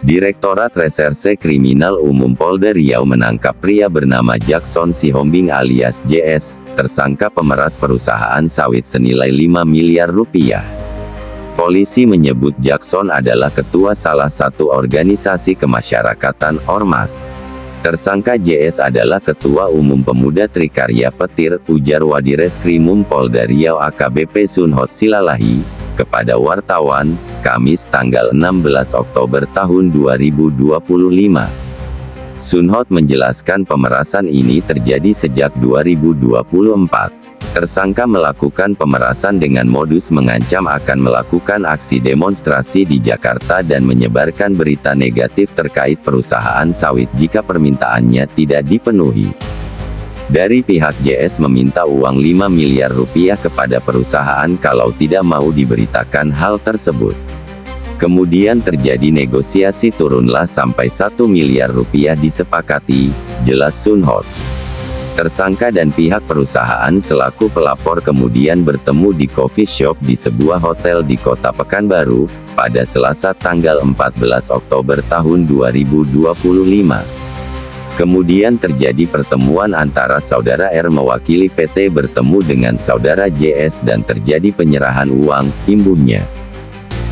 Direktorat Reserse Kriminal Umum Polda Riau menangkap pria bernama Jackson Sihombing alias JS, tersangka pemeras perusahaan sawit senilai 5 miliar rupiah. Polisi menyebut Jackson adalah ketua salah satu organisasi kemasyarakatan Ormas. Tersangka JS adalah Ketua Umum Pemuda Trikarya Petir, ujar Wadireskrimum Polda Riau AKBP Sunhot Silalahi, kepada wartawan, Kamis tanggal 16 Oktober tahun 2025. Sunhot menjelaskan pemerasan ini terjadi sejak 2024. Tersangka melakukan pemerasan dengan modus mengancam akan melakukan aksi demonstrasi di Jakarta dan menyebarkan berita negatif terkait perusahaan sawit jika permintaannya tidak dipenuhi. Dari pihak JS meminta uang 5 miliar rupiah kepada perusahaan kalau tidak mau diberitakan hal tersebut. Kemudian terjadi negosiasi turunlah sampai 1 miliar rupiah disepakati, jelas Sunhot. Tersangka dan pihak perusahaan selaku pelapor kemudian bertemu di coffee shop di sebuah hotel di Kota Pekanbaru, pada Selasa tanggal 14 Oktober tahun 2025. Kemudian terjadi pertemuan antara saudara R mewakili PT bertemu dengan saudara JS dan terjadi penyerahan uang, imbuhnya.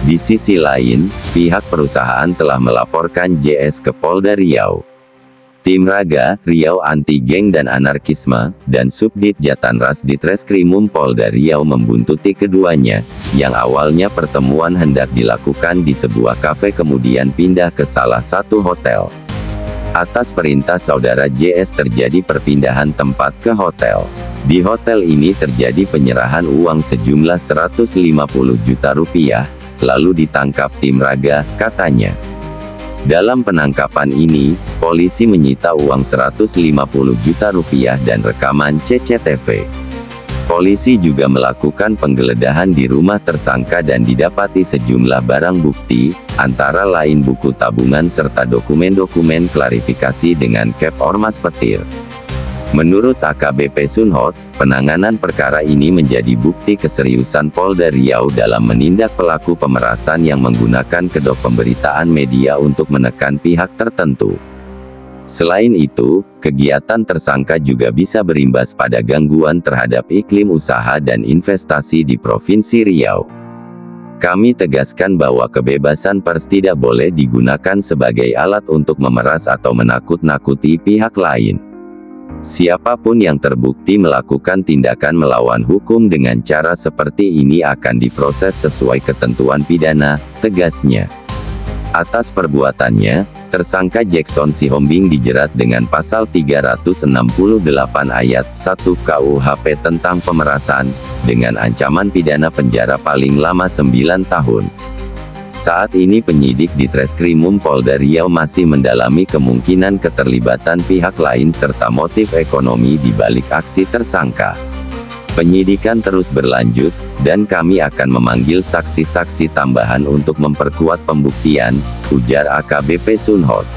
Di sisi lain, pihak perusahaan telah melaporkan JS ke Polda Riau. Tim Raga, Riau Anti Geng dan Anarkisme, dan Subdit Jatanras Ditreskrimum Polda Riau membuntuti keduanya, yang awalnya pertemuan hendak dilakukan di sebuah kafe kemudian pindah ke salah satu hotel. Atas perintah saudara JS terjadi perpindahan tempat ke hotel. Di hotel ini terjadi penyerahan uang sejumlah 150 juta rupiah, lalu ditangkap tim Raga, katanya. Dalam penangkapan ini, polisi menyita uang 150 juta rupiah dan rekaman CCTV. Polisi juga melakukan penggeledahan di rumah tersangka dan didapati sejumlah barang bukti, antara lain buku tabungan serta dokumen-dokumen klarifikasi dengan cap Ormas Petir. Menurut AKBP Sunhot, penanganan perkara ini menjadi bukti keseriusan Polda Riau dalam menindak pelaku pemerasan yang menggunakan kedok pemberitaan media untuk menekan pihak tertentu. Selain itu, kegiatan tersangka juga bisa berimbas pada gangguan terhadap iklim usaha dan investasi di Provinsi Riau. Kami tegaskan bahwa kebebasan pers tidak boleh digunakan sebagai alat untuk memeras atau menakut-nakuti pihak lain. Siapapun yang terbukti melakukan tindakan melawan hukum dengan cara seperti ini akan diproses sesuai ketentuan pidana, tegasnya. Atas perbuatannya, tersangka Jackson Sihombing dijerat dengan pasal 368 ayat 1 KUHP tentang pemerasan, dengan ancaman pidana penjara paling lama 9 tahun. Saat ini penyidik di Treskrimum Polda Riau masih mendalami kemungkinan keterlibatan pihak lain serta motif ekonomi di balik aksi tersangka. Penyidikan terus berlanjut, dan kami akan memanggil saksi-saksi tambahan untuk memperkuat pembuktian, ujar AKBP Sunhot.